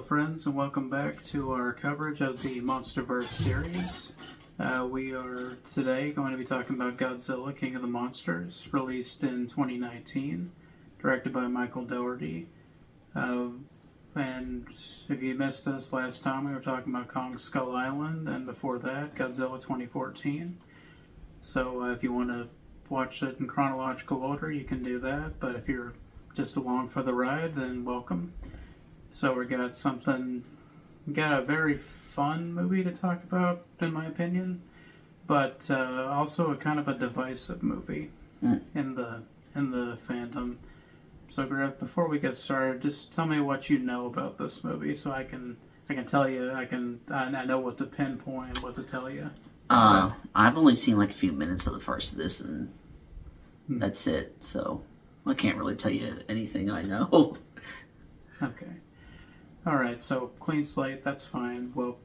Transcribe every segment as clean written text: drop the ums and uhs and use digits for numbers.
friends, and welcome back to our coverage of the MonsterVerse series. We are today going to be talking about Godzilla, King of the Monsters, released in 2019, directed by Michael Dougherty. And if you missed us last time, we were talking about Kong Skull Island, and before that, Godzilla 2014. So if you want to watch it in chronological order, you can do that, but if you're just along for the ride, then welcome. So we got a very fun movie to talk about, in my opinion, but also a kind of a divisive movie in the fandom. So Grif, before we get started, just tell me what you know about this movie, so I can tell you, I know what to pinpoint, what to tell you. I've only seen like a few minutes of the first of this, and that's it. So I can't really tell you anything I know. Okay. Alright, so clean slate, that's fine. Well,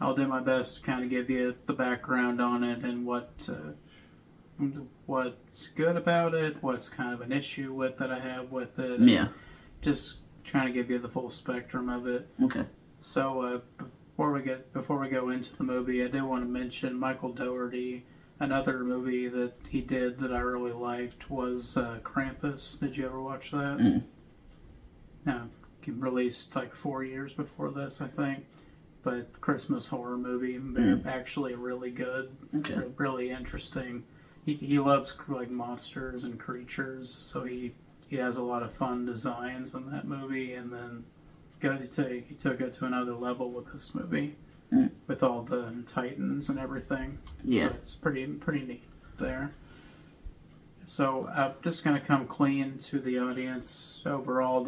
I'll do my best to kind of give you the background on it and what's good about it, what's kind of an issue with that I have with it. Yeah. Just trying to give you the full spectrum of it. Okay. So, before we go into the movie, I do want to mention Michael Dougherty. Another movie that he did that I really liked was Krampus. Did you ever watch that? No. Released like 4 years before this, I think. But Christmas horror movie, actually really good. Okay. Really interesting. He loves like monsters and creatures, so he has a lot of fun designs in that movie, and then he took it to another level with this movie, with all the Titans and everything. Yeah. So it's pretty neat there. So I'm just gonna come clean to the audience. Overall,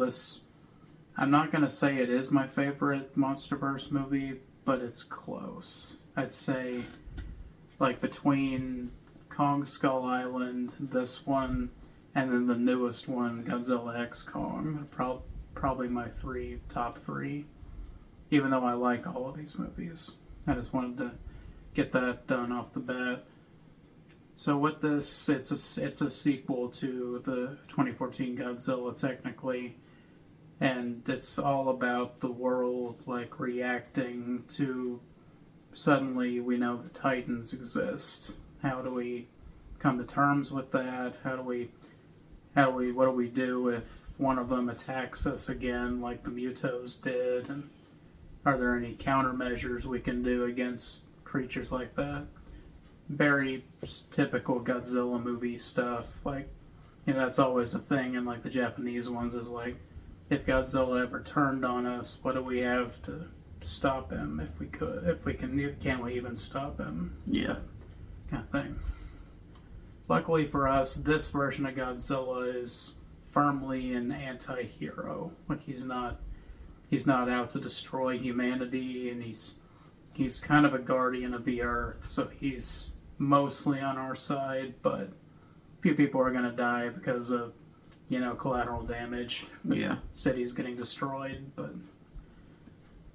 I'm not going to say it is my favorite MonsterVerse movie, but it's close. I'd say, like, between Kong Skull Island, this one, and then the newest one, Godzilla X Kong, probably my top three, even though I like all of these movies. I just wanted to get that done off the bat. So with this, it's a sequel to the 2014 Godzilla, technically. And it's all about the world, like, reacting to suddenly we know the Titans exist. How do we come to terms with that? What do we do if one of them attacks us again, like the Mutos did? And are there any countermeasures we can do against creatures like that? Very typical Godzilla movie stuff. Like, that's always a thing in, like, the Japanese ones is, like, if Godzilla ever turned on us, what do we have to stop him? Can we even stop him? Yeah. Kind of thing. Luckily for us, this version of Godzilla is firmly an anti-hero. Like, he's not out to destroy humanity, and he's kind of a guardian of the earth, so he's mostly on our side, but a few people are going to die because of collateral damage. Yeah. Cities getting destroyed,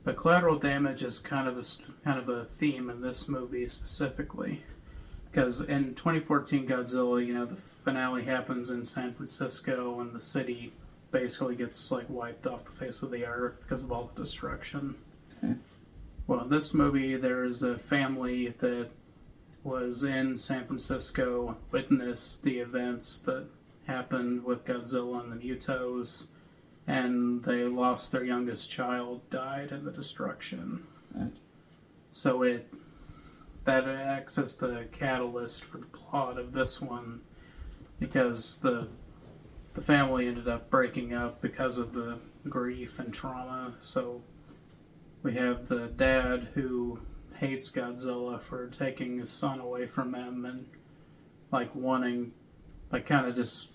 but collateral damage is kind of a theme in this movie specifically, because in 2014 Godzilla, the finale happens in San Francisco, and the city basically gets like wiped off the face of the earth because of all the destruction. Well, in this movie, there's a family that was in San Francisco, witnessed the events that happened with Godzilla and the Mutos, and they lost their youngest child, died in the destruction. So that acts as the catalyst for the plot of this one, because the family ended up breaking up because of the grief and trauma. So we have the dad who hates Godzilla for taking his son away from him, and kind of just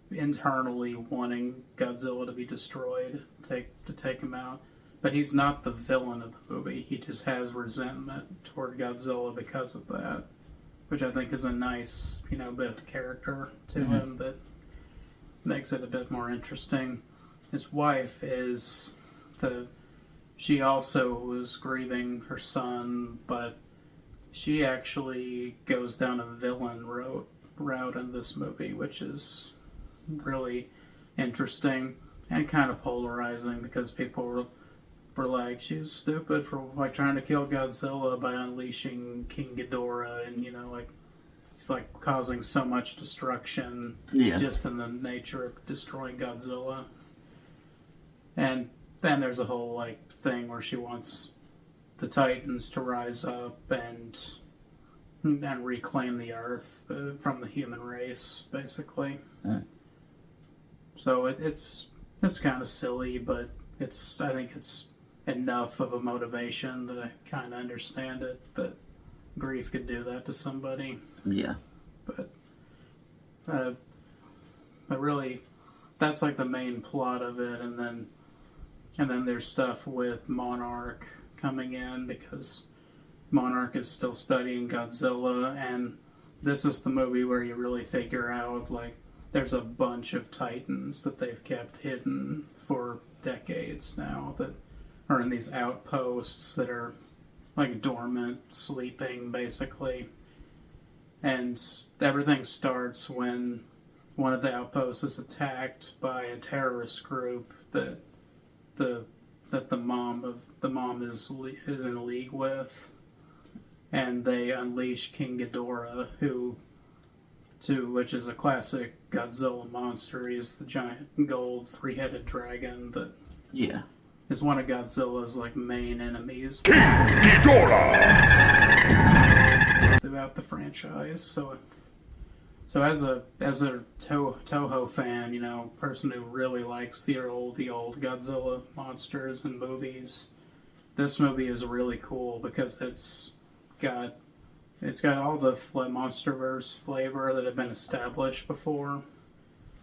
internally wanting Godzilla to be destroyed, to take him out. But he's not the villain of the movie. He just has resentment toward Godzilla because of that, which I think is a nice, bit of character to him that makes it a bit more interesting. His wife she also was grieving her son, but she actually goes down a villain route in this movie, which is really interesting and kind of polarizing, because people were like, she was stupid for like trying to kill Godzilla by unleashing King Ghidorah, and like it's like causing so much destruction just in the nature of destroying Godzilla. And then there's a whole like thing where she wants the Titans to rise up and reclaim the Earth from the human race, basically. So it's kind of silly, but I think it's enough of a motivation that I kind of understand it, that Grif could do that to somebody. Yeah. But really, that's like the main plot of it, and then there's stuff with Monarch coming in because Monarch is still studying Godzilla, and this is the movie where you really figure out like there's a bunch of Titans that they've kept hidden for decades now that are in these outposts that are like dormant, sleeping basically. And everything starts when one of the outposts is attacked by a terrorist group that the mom is in league with, and they unleash King Ghidorah, which is a classic Godzilla monster. He's the giant gold three-headed dragon that is one of Godzilla's like main enemies throughout the franchise. So as a Toho fan, person who really likes the old Godzilla monsters and movies, this movie is really cool because it's got all the MonsterVerse flavor that have been established before,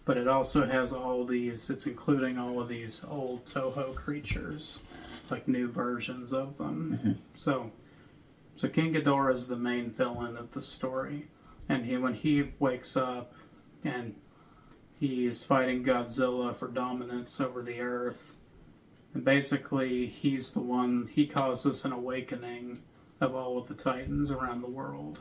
but it also has it's including all of these old Toho creatures, like new versions of them. Mm-hmm. So King Ghidorah is the main villain of the story, and when he wakes up and he is fighting Godzilla for dominance over the Earth, and basically he causes an awakening of all of the Titans around the world.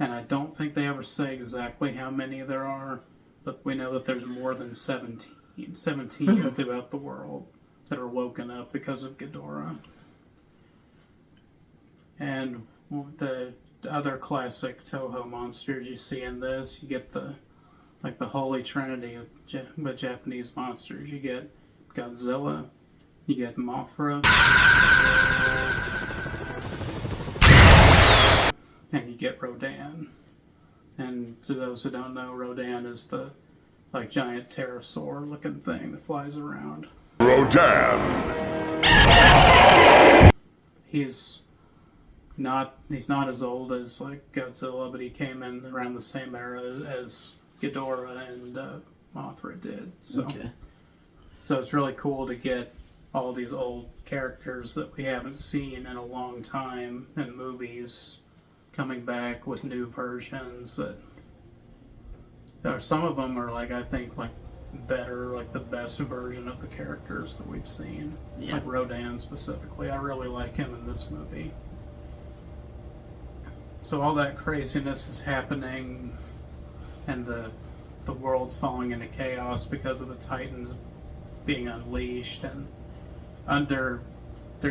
And I don't think they ever say exactly how many there are, but we know that there's more than 17 throughout the world that are woken up because of Ghidorah. And the other classic Toho monsters you see in this, you get the holy trinity of Japanese monsters. You get Godzilla, you get Mothra, and you get Rodan. And to those who don't know, Rodan is the giant pterosaur looking thing that flies around. Rodan! He's not as old as Godzilla, but he came in around the same era as Ghidorah and Mothra did. So it's really cool to get all these old characters that we haven't seen in a long time in movies coming back with new versions that some of them are I think better, the best version of the characters that we've seen. Like Rodan specifically. I really like him in this movie. So all that craziness is happening, and the world's falling into chaos because of the Titans being unleashed, and they're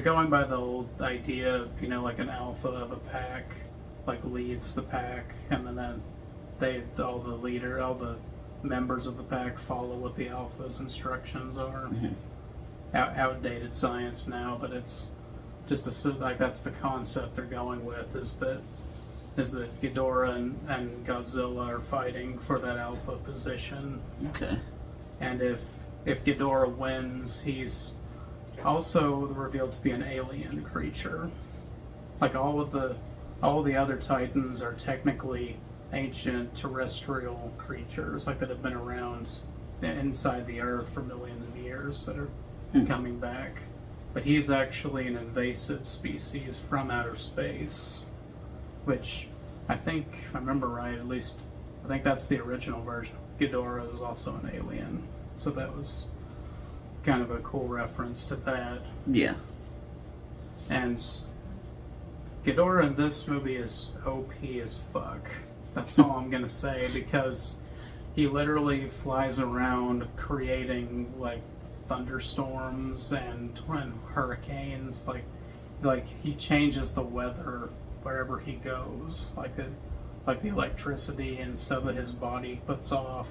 going by the old idea of, an alpha of a pack leads the pack, and then all the members of the pack follow what the alpha's instructions are. Mm-hmm. Outdated science now, but it's just that's the concept they're going with, is that Ghidorah and Godzilla are fighting for that alpha position. Okay. And if Ghidorah wins, he's also revealed to be an alien creature. All the other Titans are technically ancient terrestrial creatures, that have been around inside the Earth for millions of years that are coming back. But he's actually an invasive species from outer space, which I think, if I remember right, at least I think that's the original version. Ghidorah is also an alien, so that was kind of a cool reference to that. Yeah. And Ghidorah in this movie is OP as fuck. That's all I'm gonna say, because he literally flies around creating thunderstorms and hurricanes. Like he changes the weather wherever he goes. Like the electricity and stuff that his body puts off.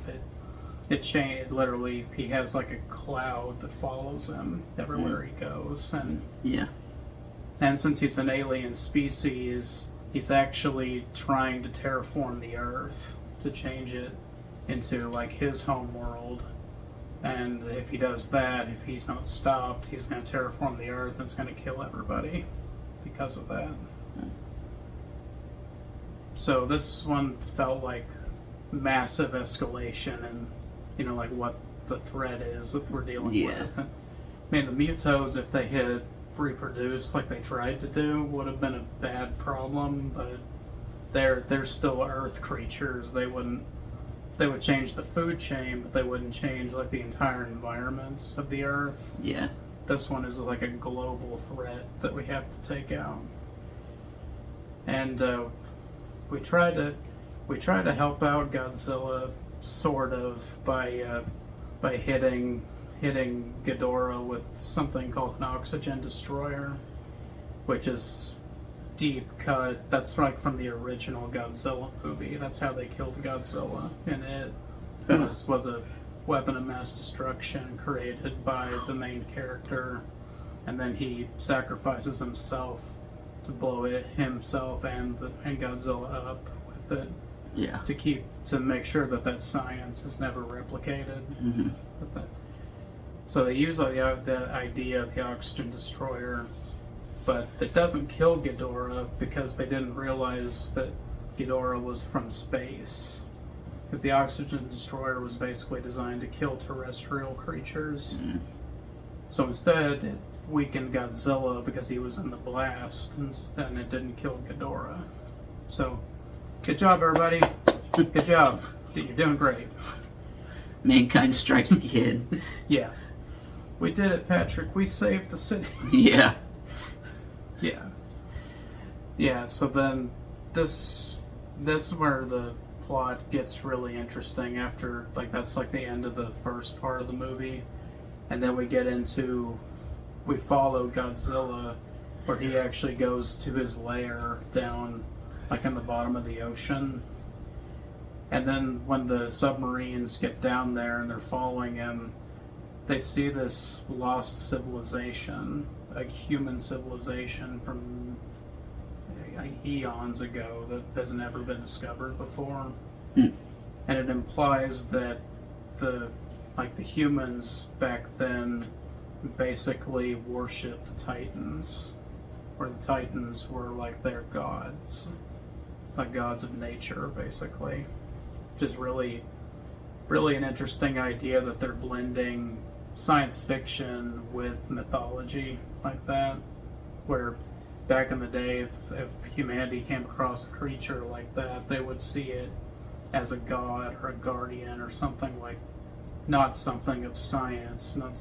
It changed. Literally, he has like a cloud that follows him everywhere he goes. And since he's an alien species, he's actually trying to terraform the Earth to change it into like his home world. And if he does that, if he's not stopped, he's going to terraform the Earth and it's going to kill everybody because of that. So this one felt like massive escalation and, like what the threat is that we're dealing with. And, I mean, the Mutos, if they had reproduced like they tried to do, would have been a bad problem, but they're still Earth creatures. They would change the food chain, but they wouldn't change like the entire environment of the Earth. Yeah. This one is like a global threat that we have to take out. And we try to help out Godzilla sort of by hitting Ghidorah with something called an oxygen destroyer, which is deep cut. That's like from the original Godzilla movie. That's how they killed Godzilla in it. This was a weapon of mass destruction created by the main character, and then he sacrifices himself to blow it himself and Godzilla up with it. Yeah. To make sure that science is never replicated. So they use the idea of the oxygen destroyer, but it doesn't kill Ghidorah because they didn't realize that Ghidorah was from space. Because the oxygen destroyer was basically designed to kill terrestrial creatures. So instead, it weakened Godzilla because he was in the blast, and it didn't kill Ghidorah. So, good job, everybody. Good job. You're doing great. Mankind strikes again. Yeah. We did it, Patrick. We saved the city. Yeah. Yeah, so then this is where the plot gets really interesting after, like, that's like the end of the first part of the movie. And then we follow Godzilla, where he actually goes to his lair down, like, in the bottom of the ocean. And then when the submarines get down there and they're following him, they see this lost civilization, a human civilization from eons ago that has never been discovered before. And it implies that the humans back then basically worshipped the Titans, or the Titans were like their gods, like gods of nature, basically. Which is really, really an interesting idea that they're blending science fiction with mythology like that, where back in the day, if humanity came across a creature like that, they would see it as a god or a guardian or something like, not something of science, not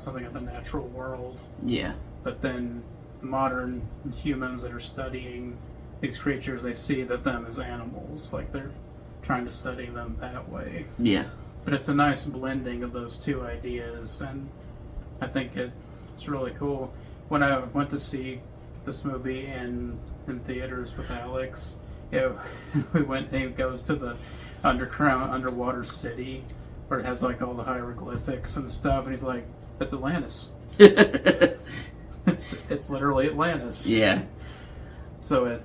something of the natural world. Yeah. But then modern humans that are studying these creatures, they see them as animals, like they're trying to study them that way. Yeah. But it's a nice blending of those two ideas, and I think it's really cool. When I went to see this movie in theaters with Alex, we went and he goes to the underwater city where it has like all the hieroglyphics and stuff, and he's like, "It's Atlantis." It's literally Atlantis. Yeah. So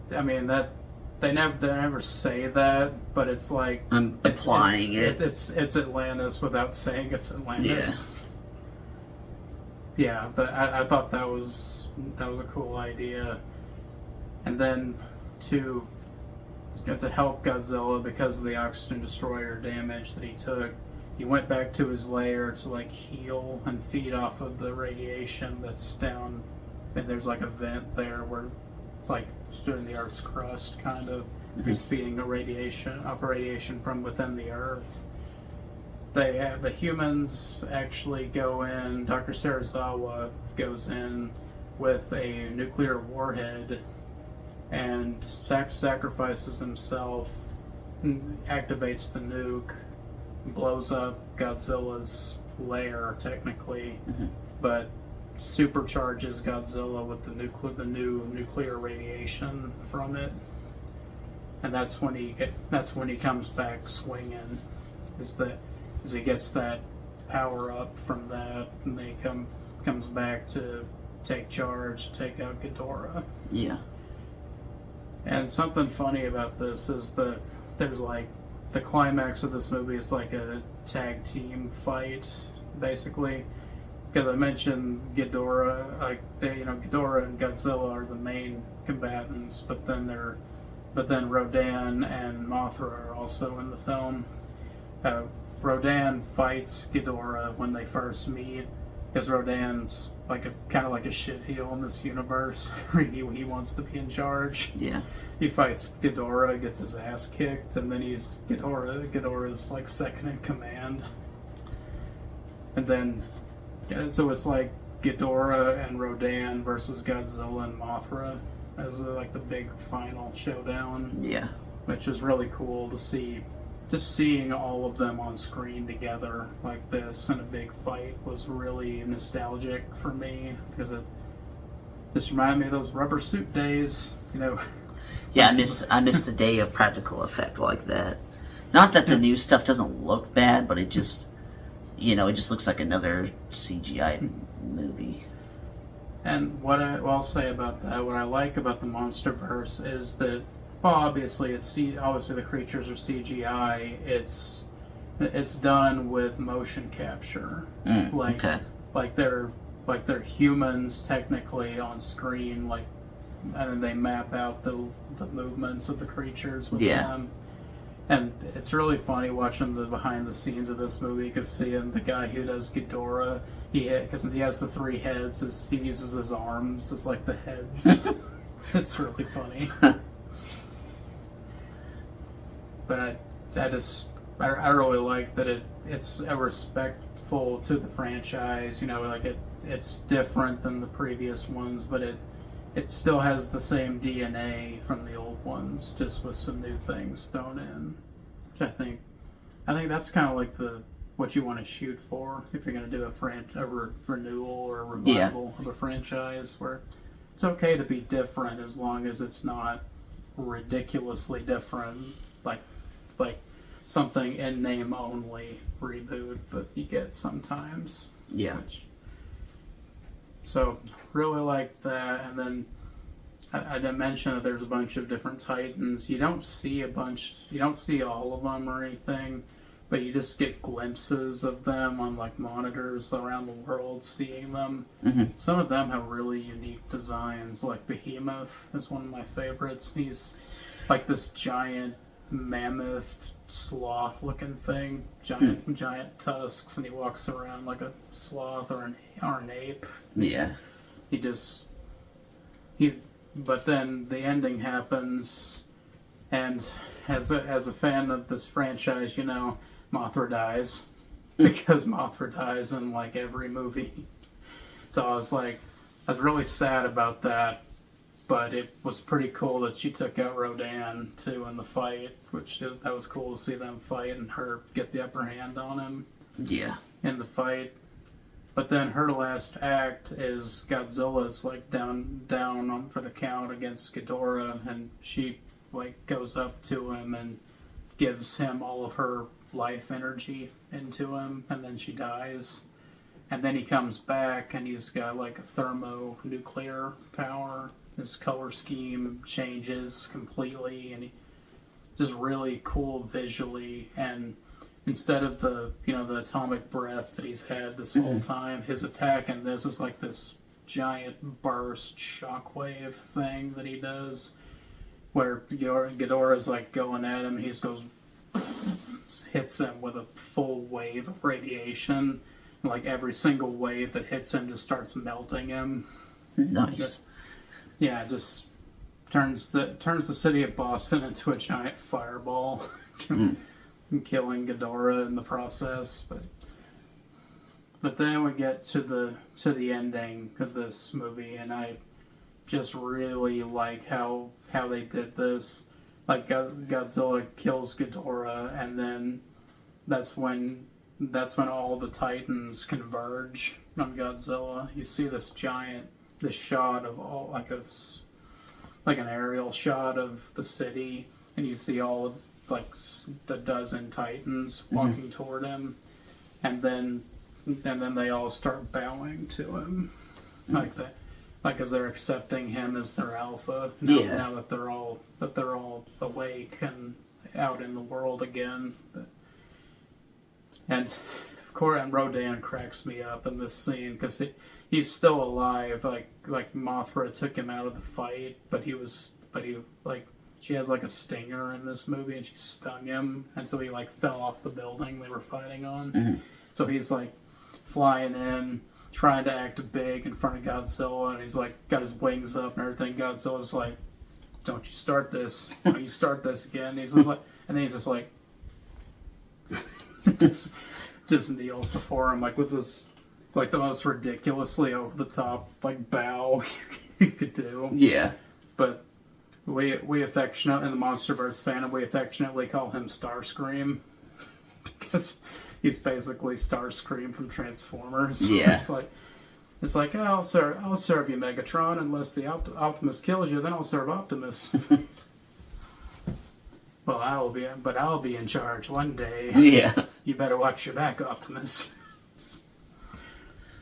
they never say that, but it's like I'm applying it. It's Atlantis without saying it's Atlantis. Yeah. I thought that was a cool idea. And then to help Godzilla because of the oxygen destroyer damage that he took, he went back to his lair to like heal and feed off of the radiation that's down. And there's like a vent there where it's like during the Earth's crust, kind of. He's feeding radiation from within the Earth. The humans actually go in. Dr. Serizawa goes in with a nuclear warhead and sacrifices himself, activates the nuke, blows up Godzilla's lair technically, but supercharges Godzilla with the new nuclear radiation from it, and that's when he comes back swinging. Is he gets that power up from that, and they comes back to take charge, take out Ghidorah. Yeah. And something funny about this is that there's like the climax of this movie is like a tag team fight, basically. Because I mentioned Ghidorah, Ghidorah and Godzilla are the main combatants, but then Rodan and Mothra are also in the film. Rodan fights Ghidorah when they first meet, because Rodan's kind of like a shitheel in this universe. he wants to be in charge. Yeah. He fights Ghidorah, gets his ass kicked, and then he's Ghidorah's like second in command. And then, so it's like Ghidorah and Rodan versus Godzilla and Mothra as like the big final showdown. Yeah. Which is really cool to see. Just seeing all of them on screen together like this in a big fight was really nostalgic for me, because it just reminded me of those rubber suit days, Yeah, I miss the day of practical effect like that. Not that the new stuff doesn't look bad, but it just looks like another CGI movie. And what I'll say about that, what I like about the MonsterVerse is that, well, obviously the creatures are CGI. It's done with motion capture, like they're humans technically on screen, and then they map out the movements of the creatures with them. And it's really funny watching the behind the scenes of this movie, because seeing the guy who does Ghidorah, because he has the 3 heads, he uses his arms as like the heads. It's really funny. But I really like that it's a respectful to the franchise. It's different than the previous ones, but it still has the same DNA from the old ones, just with some new things thrown in. Which I think that's kind of like what you want to shoot for if you're going to do a renewal or a revival of a franchise, where it's okay to be different as long as it's not ridiculously different, like something in name only reboot that you get sometimes. Yeah. So really like that. And then I didn't mention that there's a bunch of different Titans. You don't see all of them or anything, but you just get glimpses of them on like monitors around the world, seeing them. Mm-hmm. Some of them have really unique designs, like Behemoth is one of my favorites. He's like this giant mammoth sloth looking thing, giant tusks, and he walks around like a sloth or an ape. Yeah. But then the ending happens, and as a fan of this franchise, Mothra dies, because Mothra dies in like every movie. So I was really sad about that, but it was pretty cool that she took out Rodan too in the fight, that was cool to see them fight and her get the upper hand on him. Yeah. In the fight. But then her last act is Godzilla's down on for the count against Ghidorah, and she goes up to him and gives him all of her life energy into him, and then she dies. And then he comes back and he's got a thermonuclear power. His color scheme changes completely, and he just really cool visually. And instead of the atomic breath that he's had this whole time, his attack in this is like this giant burst shockwave thing that he does, where Ghidorah's going at him, and he just goes, hits him with a full wave of radiation, and every single wave that hits him just starts melting him. Nice. Just turns the city of Boston into a giant fireball. Killing Ghidorah in the process, but then we get to the ending of this movie, and I just really like how they did this. Godzilla kills Ghidorah, and then that's when that's when all the Titans converge on Godzilla. You see this shot of all like an aerial shot of the city, and you see all of like the dozen Titans walking toward him, and then they all start bowing to him, like that, like as they're accepting him as their alpha. Now that they're all awake and out in the world again. And of course, and Rodan cracks me up in this scene because he's still alive. Like Mothra took him out of the fight, but she has like a stinger in this movie, and she stung him, and so he like fell off the building they were fighting on. So he's like flying in, trying to act big in front of Godzilla, and he's like got his wings up and everything. Godzilla's like, "Don't you start this? Don't you start this again?" And he's just like, just kneels before him, like with this, like the most ridiculously over the top like bow you could do. Yeah. But we affectionate in the MonsterVerse fandom, we affectionately call him Starscream because he's basically Starscream from Transformers. Yeah. It's like, oh, I'll serve you, Megatron, unless the Optimus kills you, then I'll serve Optimus. Well, I'll be in charge one day. Yeah. You better watch your back, Optimus.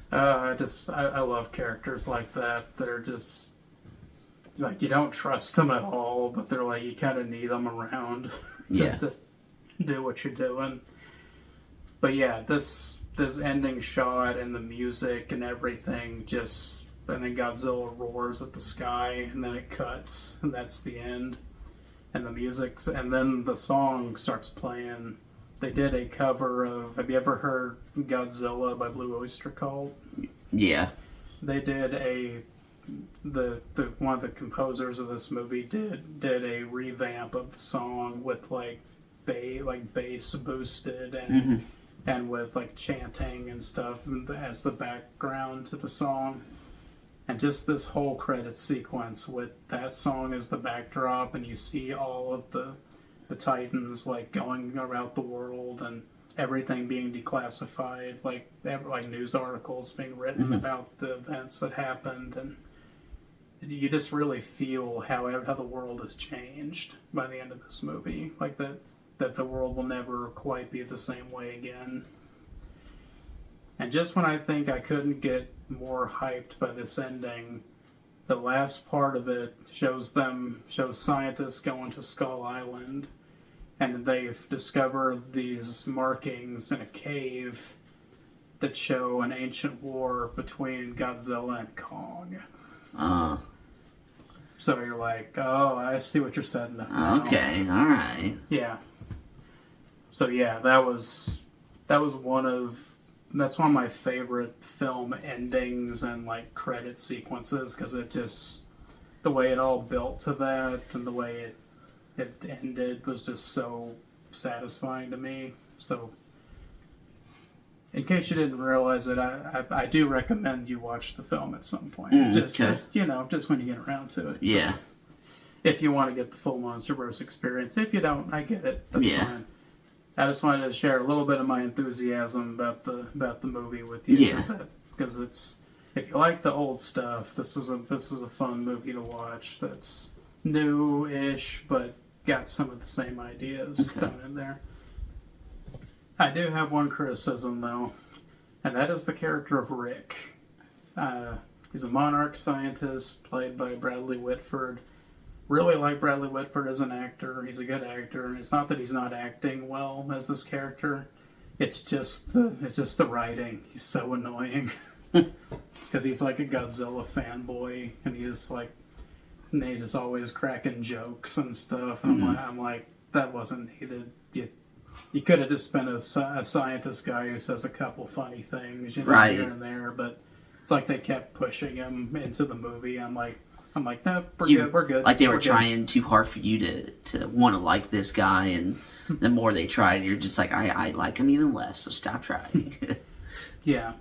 I love characters like that are just like, you don't trust them at all, but they're like, you kind of need them around to do what you're doing. But yeah, this ending shot and the music and everything and then Godzilla roars at the sky, and then it cuts, and that's the end. And the music, and then the song starts playing. They did a cover of, have you ever heard Godzilla by Blue Oyster Cult? Yeah. They did one of the composers of this movie did a revamp of the song with like bass boosted and with like chanting and stuff as the background to the song. And just this whole credit sequence with that song as the backdrop, and you see all of the Titans like going around the world and everything being declassified, like news articles being written about the events that happened, and you just really feel how the world has changed by the end of this movie, like that the world will never quite be the same way again. And just when I think I couldn't get more hyped by this ending, the last part of it shows scientists going to Skull Island, and they've discovered these markings in a cave that show an ancient war between Godzilla and Kong. So you're like, oh, I see what you're setting up now. Okay, alright. Yeah. So yeah, that's one of my favorite film endings and like credit sequences, because it just, the way it all built to that and the way it ended was just so satisfying to me. So in case you didn't realize it, I do recommend you watch the film at some point. Just when you get around to it. Yeah. If you want to get the full MonsterVerse experience. If you don't, I get it. That's fine. I just wanted to share a little bit of my enthusiasm about the movie with you. Yeah. Because it's, if you like the old stuff, this is a fun movie to watch. That's new-ish, but got some of the same ideas coming in there. I do have one criticism though, and that is the character of Rick. He's a monarch scientist played by Bradley Whitford. Really like Bradley Whitford as an actor. He's a good actor. It's not that he's not acting well as this character. It's just the writing. He's so annoying because he's like a Godzilla fanboy, and he's just always cracking jokes and stuff. And I'm like, that wasn't needed. You could have just been a scientist guy who says a couple funny things, here and there. But it's like they kept pushing him into the movie. I'm like, no, we're good. Like they were trying too hard for you to want to like this guy, and the more they tried, you're just like, I like him even less, so stop trying. Yeah.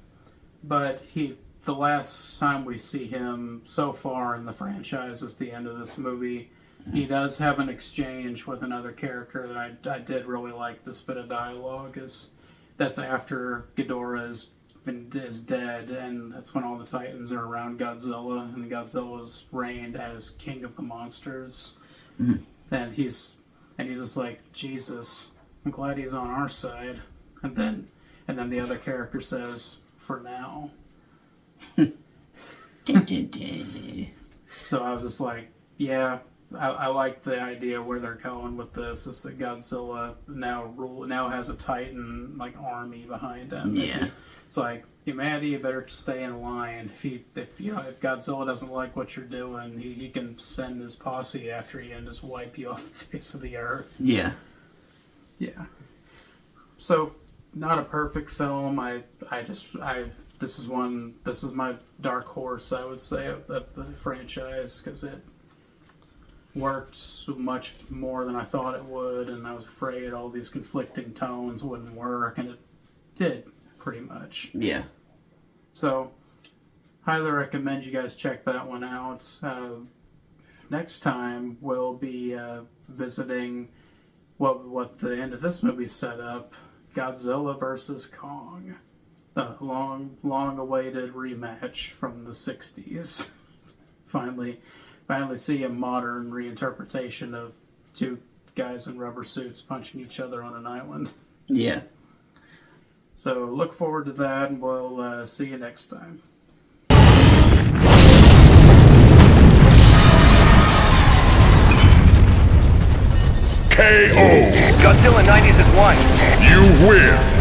But the last time we see him so far in the franchise is the end of this movie. He does have an exchange with another character that I did really like. This bit of dialogue is that's after is dead, and that's when all the Titans are around Godzilla, and Godzilla's reigned as king of the monsters. Mm-hmm. And he's just like, Jesus, I'm glad he's on our side. And then the other character says, for now. So I was just like, yeah, I like the idea where they're going with this. Is that Godzilla now has a Titan like army behind him. Yeah. It's like, humanity, you better stay in line. If Godzilla doesn't like what you're doing, he can send his posse after you and just wipe you off the face of the earth. Yeah. Yeah. So, not a perfect film. This is my dark horse, I would say, of the franchise, because it worked so much more than I thought it would, and I was afraid all these conflicting tones wouldn't work, and it did, pretty much. Yeah. So, highly recommend you guys check that one out. Next time, we'll be visiting what the end of this movie set up, Godzilla versus Kong. The long-awaited rematch from the 60s. Finally see a modern reinterpretation of two guys in rubber suits punching each other on an island. Yeah. So look forward to that, and we'll see you next time. KO! Godzilla 90s at 1. You win!